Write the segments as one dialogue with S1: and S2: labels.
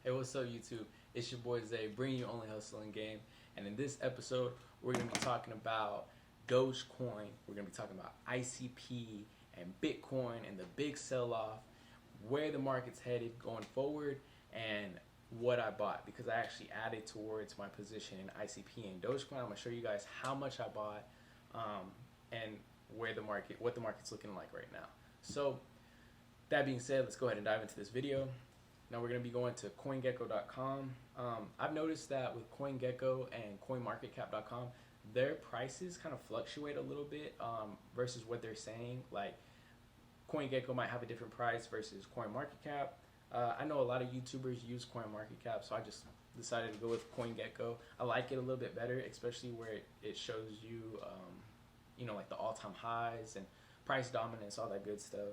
S1: Hey, what's up, YouTube? It's your boy Zay, bringing you only hustling game. And in this episode, we're gonna be talking about Dogecoin. We're gonna be talking about ICP and Bitcoin and the big sell-off, where the market's headed going forward, and what I bought because I actually added towards my position in ICP and Dogecoin. I'm gonna show you guys how much I bought and what the market's looking like right now. So that being said, let's go ahead and dive into this video. Now we're going to be going to CoinGecko.com. I've noticed that with CoinGecko and CoinMarketCap.com, their prices kind of fluctuate a little bit versus what they're saying. Like CoinGecko might have a different price versus CoinMarketCap. I know a lot of YouTubers use CoinMarketCap, so I just decided to go with CoinGecko. I like it a little bit better, especially where it shows you, like the all-time highs and price dominance, all that good stuff.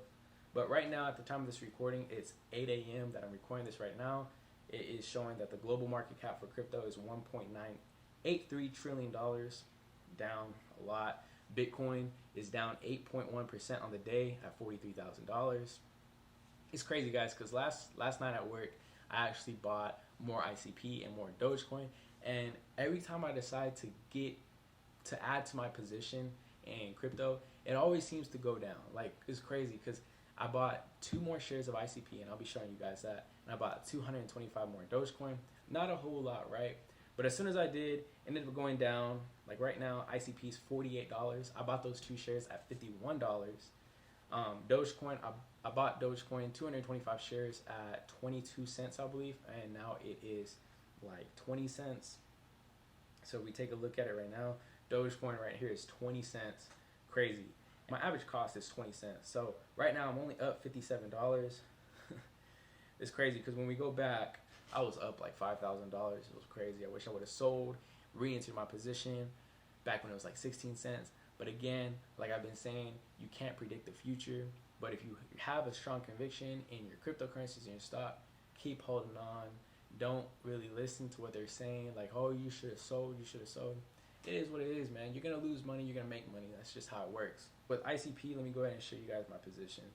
S1: But right now, at the time of this recording, it's 8 a.m. that I'm recording this right now. It is showing that the global market cap for crypto is $1.983 trillion, down a lot. Bitcoin is down 8.1% on the day at $43,000. It's crazy, guys, because last night at work, I actually bought more ICP and more Dogecoin. And every time I decide to add to my position in crypto, it always seems to go down. Like, it's crazy because I bought 2 more shares of ICP, and I'll be showing you guys that. And I bought 225 more Dogecoin. Not a whole lot, right? But as soon as I did, it ended up going down. Like right now, ICP is $48. I bought those 2 shares at $51. Dogecoin, I bought Dogecoin 225 shares at 22 cents, I believe, and now it is like 20 cents. So we take a look at it right now. Dogecoin right here is 20 cents. Crazy. My average cost is 20 cents. So right now I'm only up $57. It's crazy because when we go back, I was up like $5,000. It was crazy. I wish I would have sold, re-entered my position back when it was like 16 cents. But again, like I've been saying, you can't predict the future. But if you have a strong conviction in your cryptocurrencies and your stock, keep holding on. Don't really listen to what they're saying. Like, oh, you should have sold, you should have sold. It is what it is, man. You're going to lose money. You're going to make money. That's just how it works. With ICP, let me go ahead and show you guys my position.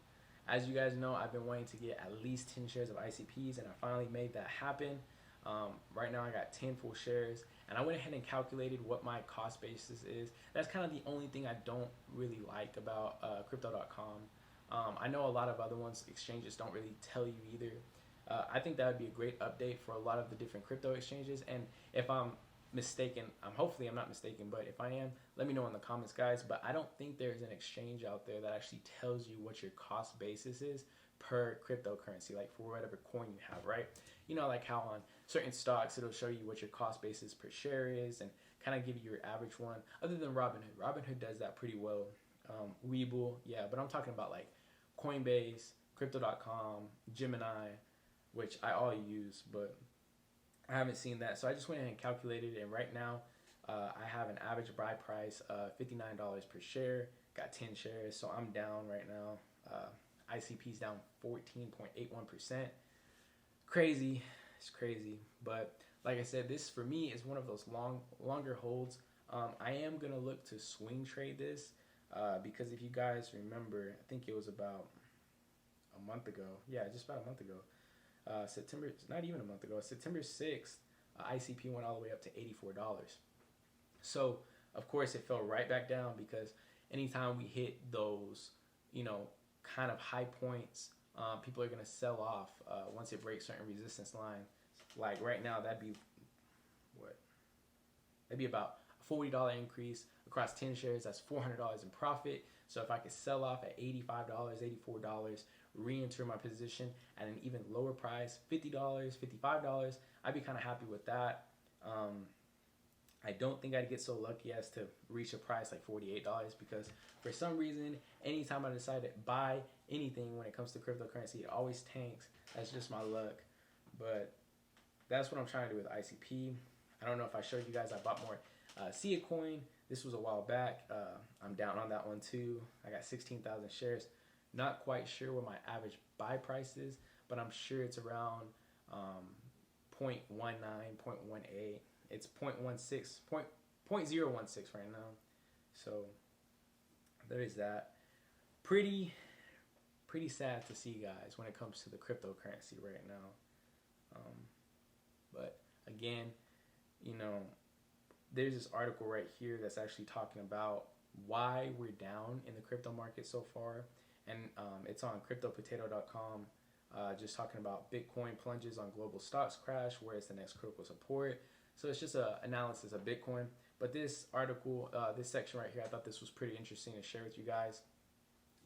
S1: As you guys know, I've been wanting to get at least 10 shares of ICPs, and I finally made that happen. Right now, I got 10 full shares, and I went ahead and calculated what my cost basis is. That's kind of the only thing I don't really like about Crypto.com. I know a lot of other ones, exchanges, don't really tell you either. I think that would be a great update for a lot of the different crypto exchanges, and if I'm mistaken, hopefully I'm not mistaken, but if I am, let me know in the comments, guys. But I don't think there's an exchange out there that actually tells you what your cost basis is per cryptocurrency, like for whatever coin you have, right? You know, like how on certain stocks it'll show you what your cost basis per share is and kind of give you your average one, other than Robinhood. Robinhood does that pretty well. Webull, yeah, but I'm talking about like Coinbase, Crypto.com, Gemini, which I all use, but I haven't seen that. So I just went ahead and calculated it, and right now I have an average buy price of $59 per share. Got 10 shares, so I'm down right now. ICP's down 14.81%. Crazy. It's crazy. But like I said, this for me is one of those longer holds. I am going to look to swing trade this because if you guys remember, I think it was about a month ago. Yeah, just about a month ago. September, not even a month ago, September 6th, ICP went all the way up to $84. So, of course, it fell right back down because anytime we hit those, kind of high points, people are going to sell off once it breaks certain resistance line. Like right now, that'd be what? That'd be about a $40 increase across 10 shares. That's $400 in profit. So if I could sell off at $85, $84, re-enter my position at an even lower price, $50, $55, I'd be kind of happy with that. I don't think I'd get so lucky as to reach a price like $48 because for some reason, anytime I decide to buy anything when it comes to cryptocurrency, it always tanks. That's just my luck. But that's what I'm trying to do with ICP. I don't know if I showed you guys I bought more Siacoin. This was a while back. I'm down on that one too. I got 16,000 shares. Not quite sure what my average buy price is, but I'm sure it's around 0.19, 0.18. It's 0.016 right now. So there is that. Pretty sad to see, guys, when it comes to the cryptocurrency right now. again, you know, there's this article right here that's actually talking about why we're down in the crypto market so far, and it's on cryptopotato.com. Just talking about Bitcoin plunges on global stocks crash, where is the next critical support. So it's just an analysis of Bitcoin. But this article, this section right here, I thought this was pretty interesting to share with you guys.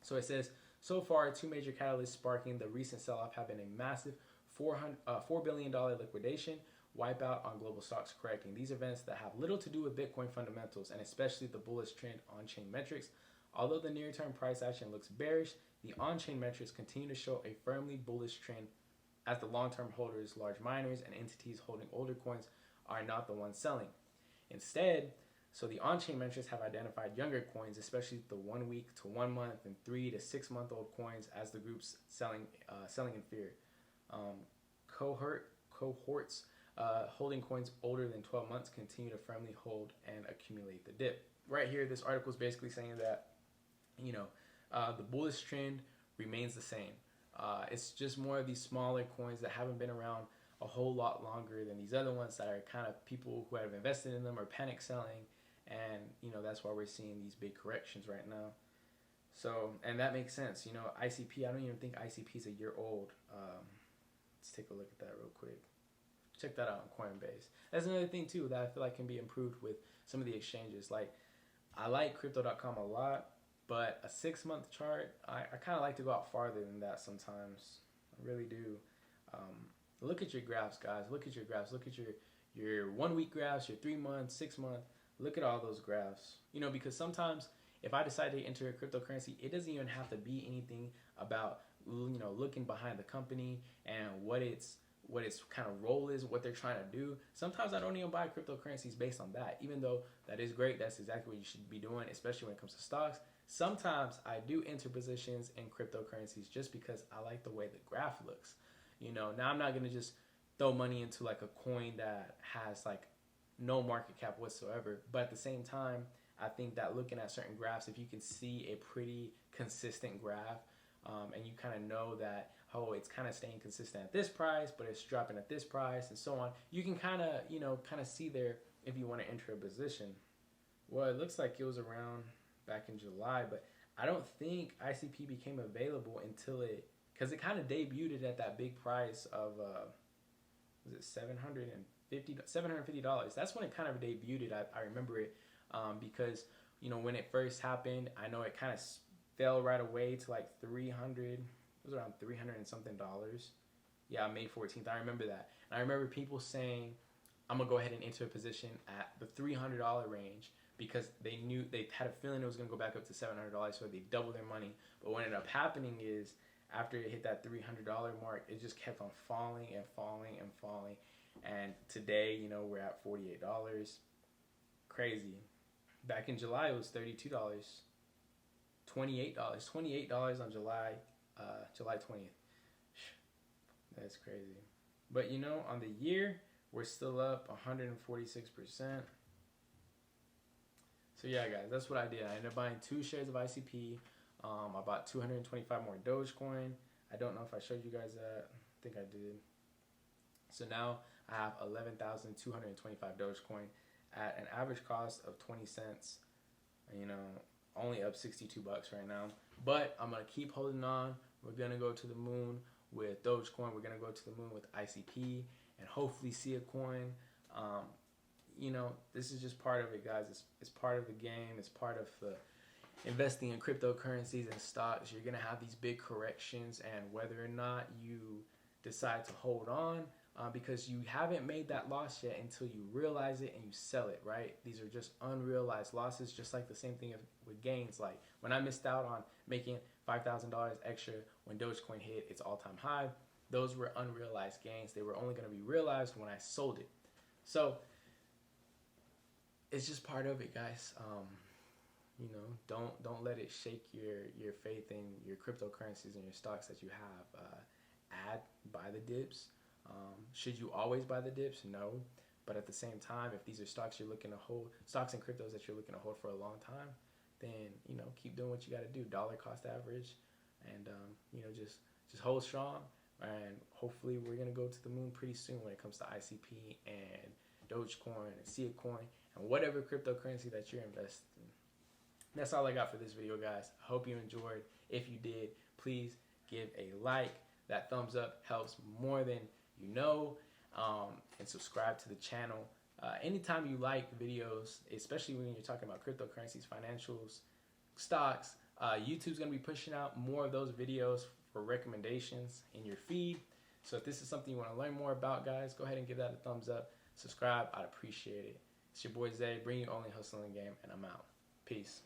S1: So it says, so far, two major catalysts sparking the recent sell-off have been a massive $4 billion liquidation, wipeout on global stocks correcting. These events that have little to do with Bitcoin fundamentals, and especially the bullish trend on-chain metrics. Although the near-term price action looks bearish, the on-chain metrics continue to show a firmly bullish trend as the long-term holders, large miners, and entities holding older coins are not the ones selling. Instead, so the on-chain metrics have identified younger coins, especially the 1 week to 1 month and 3 to 6 month old coins, as the groups selling in fear. Cohorts holding coins older than 12 months continue to firmly hold and accumulate the dip. Right here, this article is basically saying that, you know, the bullish trend remains the same. It's just more of these smaller coins that haven't been around a whole lot longer than these other ones that are kind of people who have invested in them or panic selling, and you know, that's why we're seeing these big corrections right now. So, and that makes sense. You know, ICP, I don't even think ICP is a year old. Let's take a look at that real quick. Check that out on Coinbase. That's another thing too that I feel like can be improved with some of the exchanges. Like, I like crypto.com a lot, but a 6 month chart, I kind of like to go out farther than that sometimes. I really do. Look at your graphs, guys. Look at your graphs. Look at your 1 week graphs, your 3 month, 6 month. Look at all those graphs. You know, because sometimes if I decide to enter a cryptocurrency, it doesn't even have to be anything about, you know, looking behind the company and what its kind of role is, what they're trying to do. Sometimes I don't even buy cryptocurrencies based on that, even though that is great. That's exactly what you should be doing, especially when it comes to stocks. Sometimes I do enter positions in cryptocurrencies just because I like the way the graph looks. You know, now I'm not going to just throw money into like a coin that has like no market cap whatsoever. But at the same time, I think that looking at certain graphs, if you can see a pretty consistent graph, and you kind of know that, oh, it's kind of staying consistent at this price, but it's dropping at this price and so on, you can kind of, you know, kind of see there if you want to enter a position. Well, it looks like it was around back in July, but I don't think ICP became available until because it kind of debuted at that big price of, was it $750? That's when it kind of debuted. I remember it, because, you know, when it first happened, I know it kind of fell right away to like 300. It was around 300 and something dollars. Yeah, May 14th. I remember that. And I remember people saying, I'm going to go ahead and enter a position at the $300 range because they knew, they had a feeling it was going to go back up to $700, so they doubled their money. But what ended up happening is, after it hit that $300 mark, it just kept on falling and falling and falling. And today, you know, we're at $48. Crazy. Back in July, it was $32. $28 on July 20th. That's crazy. But you know, on the year, we're still up 146%. So yeah, guys, that's what I did. I ended up buying 2 shares of ICP. I bought 225 more Dogecoin. I don't know if I showed you guys that. I think I did. So now I have 11,225 Dogecoin at an average cost of 20 cents. You know, only up 62 bucks right now. But I'm going to keep holding on. We're going to go to the moon with Dogecoin. We're going to go to the moon with ICP and hopefully Siacoin. You know, this is just part of it, guys. It's part of the game. It's part of the investing in cryptocurrencies and stocks. You're going to have these big corrections, and whether or not you decide to hold on, because you haven't made that loss yet until you realize it and you sell it, right? These are just unrealized losses, just like the same thing with gains. Like when I missed out on making $5,000 extra when Dogecoin hit its all-time high, those were unrealized gains. They were only going to be realized when I sold it. So it's just part of it, guys. You know, don't let it shake your faith in your cryptocurrencies and your stocks that you have. Buy the dips. Should you always buy the dips? No. But at the same time, if these are stocks you're looking to hold, stocks and cryptos that you're looking to hold for a long time, then, you know, keep doing what you got to do. Dollar cost average, and you know, just hold strong. And hopefully we're going to go to the moon pretty soon when it comes to ICP and Dogecoin and Siacoin and whatever cryptocurrency that you're investing in. That's all I got for this video, guys. I hope you enjoyed. If you did, please give a like. That thumbs up helps more than you know. And subscribe to the channel. Anytime you like videos, especially when you're talking about cryptocurrencies, financials, stocks, YouTube's going to be pushing out more of those videos for recommendations in your feed. So if this is something you want to learn more about, guys, go ahead and give that a thumbs up. Subscribe. I'd appreciate it. It's your boy Zay, bring you only hustling game, and I'm out. Peace.